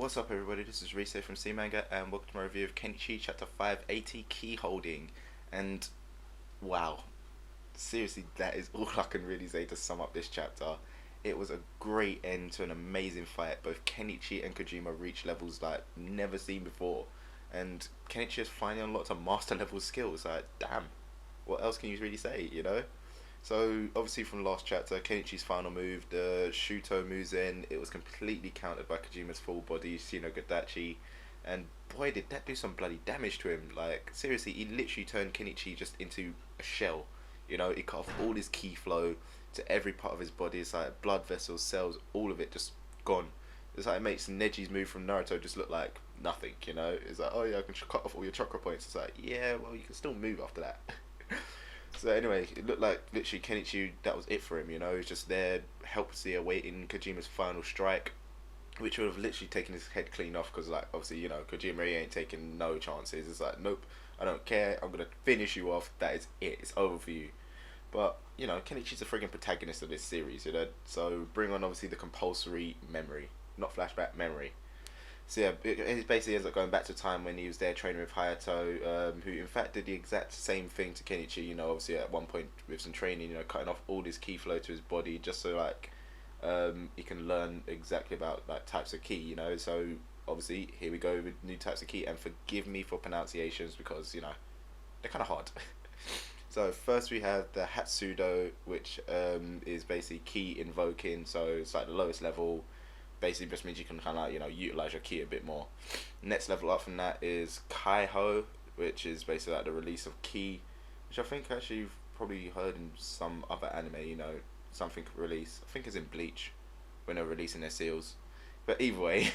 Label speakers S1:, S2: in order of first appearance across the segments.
S1: What's up, everybody? This is Reese from C Manga, and welcome to my review of Kenichi Chapter 580 Key Holding. And wow, seriously, that is all I can really say to sum up this chapter. It was a great end to an amazing fight. Both Kenichi and Kojima reached levels like never seen before, and Kenichi has finally unlocked a master level skills. Like, damn, what else can you really say? So obviously from the last chapter, Kenichi's final move, the Shuto moves in. It was completely countered by Kojima's full body Shinogadachi, and boy did that do some bloody damage to him. Like, seriously, he literally turned Kenichi just into a shell. He cut off all his ki flow to every part of his body. It's like blood vessels, cells, all of it just gone. It's like it makes Neji's move from Naruto just look like nothing. It's like, oh yeah, I can cut off all your chakra points. It's like, yeah, well, you can still move after that. So anyway, it looked like literally Kenichi, that was it for him, He was just there helplessly awaiting Kojima's final strike, which would have literally taken his head clean off, because, like, obviously, Kojima, he ain't taking no chances. It's like, nope, I don't care, I'm going to finish you off, that is it, it's over for you. But, Kenichi's a friggin' protagonist of this series, so bring on, obviously, the compulsory memory, not flashback, memory. So yeah, it basically ends up going back to a time when he was there training with Hayato, who in fact did the exact same thing to Kenichi. Obviously at one point with some training, cutting off all his ki flow to his body just so like he can learn exactly about like types of ki. So obviously here we go with new types of ki, and forgive me for pronunciations because they're kind of hard. So first we have the Hatsudo, which is basically ki invoking. So it's like the lowest level. Basically just means you can kind of like, utilize your ki a bit more. Next level up from that is Kaiho, which is basically like the release of ki, which I think actually you've probably heard in some other anime, something release. I think it's in Bleach when they're releasing their seals. But either way,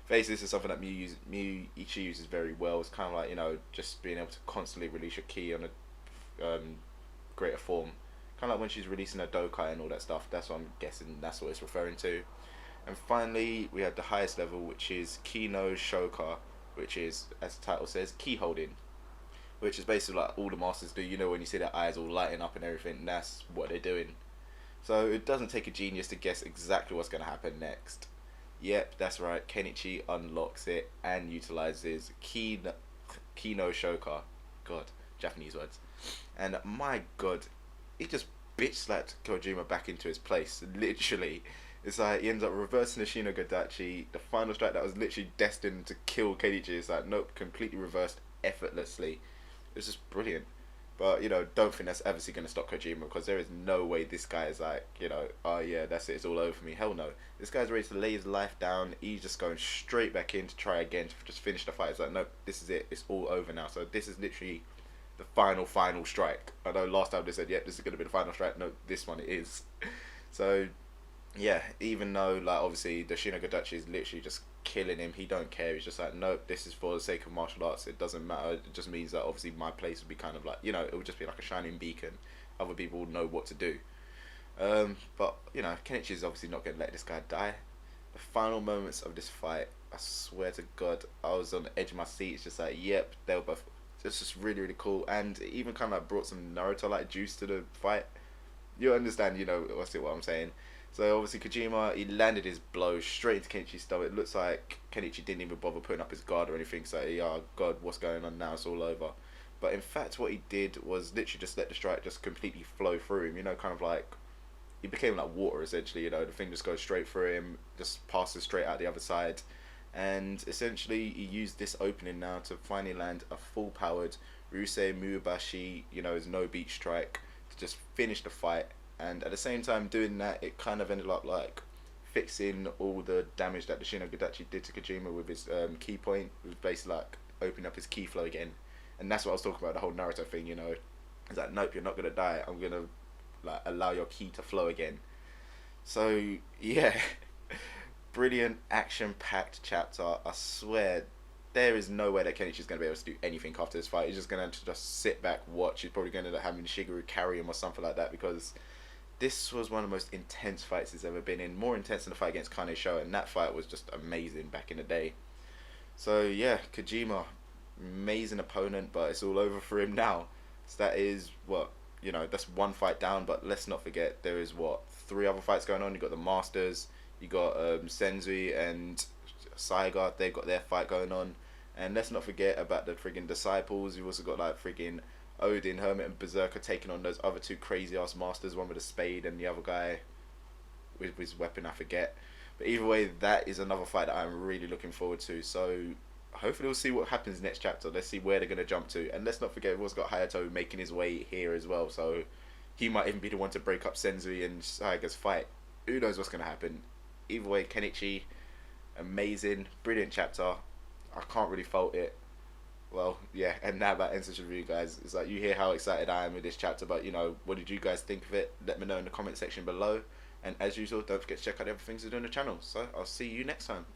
S1: basically this is something that Miyu uses very well. It's kind of like, just being able to constantly release your ki on a greater form. Kind of like when she's releasing her Dokai and all that stuff. That's what I'm guessing that's what it's referring to. And finally, we have the highest level, which is Kino Shouka, which is, as the title says, key holding, which is basically like all the masters do. When you see their eyes all lighting up and everything, that's what they're doing. So it doesn't take a genius to guess exactly what's going to happen next. Yep, that's right, Kenichi unlocks it and utilizes Kino Shouka. God, Japanese words. And my god, he just bitch slapped Kojima back into his place, literally. It's like he ends up reversing the Shinogadachi, the final strike that was literally destined to kill Kenichi. It's like, nope, completely reversed effortlessly. It's just brilliant. But, don't think that's obviously going to stop Kojima, because there is no way this guy is like, oh yeah, that's it, it's all over for me. Hell no. This guy's ready to lay his life down. He's just going straight back in to try again, to just finish the fight. It's like, nope, this is it, it's all over now. So this is literally the final strike. I know last time they said, yep, this is going to be the final strike. No, this one it is. So yeah, even though like obviously the Shinogadachi is literally just killing him, he don't care. He's just like, nope, this is for the sake of martial arts. It doesn't matter. It just means that obviously my place would be kind of like, it would just be like a shining beacon. Other people would know what to do. But Kenichi is obviously not going to let this guy die. The final moments of this fight, I swear to God, I was on the edge of my seat. It's just like, yep, they were both. It's just really, really cool, and it even kind of like brought some Naruto like juice to the fight. You understand, what I'm saying. So obviously Kojima, he landed his blow straight into Kenichi's stomach. It looks like Kenichi didn't even bother putting up his guard or anything. So yeah, God, what's going on now? It's all over. But in fact, what he did was literally just let the strike just completely flow through him. Kind of like he became like water essentially. The thing just goes straight through him, just passes straight out the other side, and essentially he used this opening now to finally land a full-powered Ryusei Mubashi, his no beat strike to just finish the fight. And at the same time doing that, it kind of ended up like fixing all the damage that the Shinogadachi did to Kojima with his key point. It was basically like opening up his ki flow again. And that's what I was talking about, the whole Naruto thing, It's like, nope, you're not going to die. I'm going to like allow your ki to flow again. So, yeah. Brilliant, action-packed chapter. I swear, there is no way that Kenichi's going to be able to do anything after this fight. He's just going to just sit back, watch. He's probably going to end up having Shigeru carry him or something like that, because this was one of the most intense fights he's ever been in. More intense than the fight against Kanesho, and that fight was just amazing back in the day. So yeah, Kojima, amazing opponent, but it's all over for him now. So that is what, that's one fight down, but let's not forget there is 3 other fights going on. You got the Masters, you got Senzui and Saiga, they've got their fight going on. And let's not forget about the friggin' disciples. You've also got like friggin' Odin, Hermit, and Berserker taking on those other two crazy ass masters, one with a spade and the other guy with his weapon, I forget. But either way, that is another fight that I'm really looking forward to. So hopefully we'll see what happens next chapter. Let's see where they're going to jump to. And let's not forget, we've also got Hayato making his way here as well. So he might even be the one to break up Sensui and Saiga's fight. Who knows what's going to happen. Either way, Kenichi, amazing, brilliant chapter. I can't really fault it. Well, yeah, and now that ends this review, guys. It's like, you hear how excited I am with this chapter, but, you know, what did you guys think of it? Let me know in the comment section below. And as usual, don't forget to check out the other things we do on the channel. So I'll see you next time.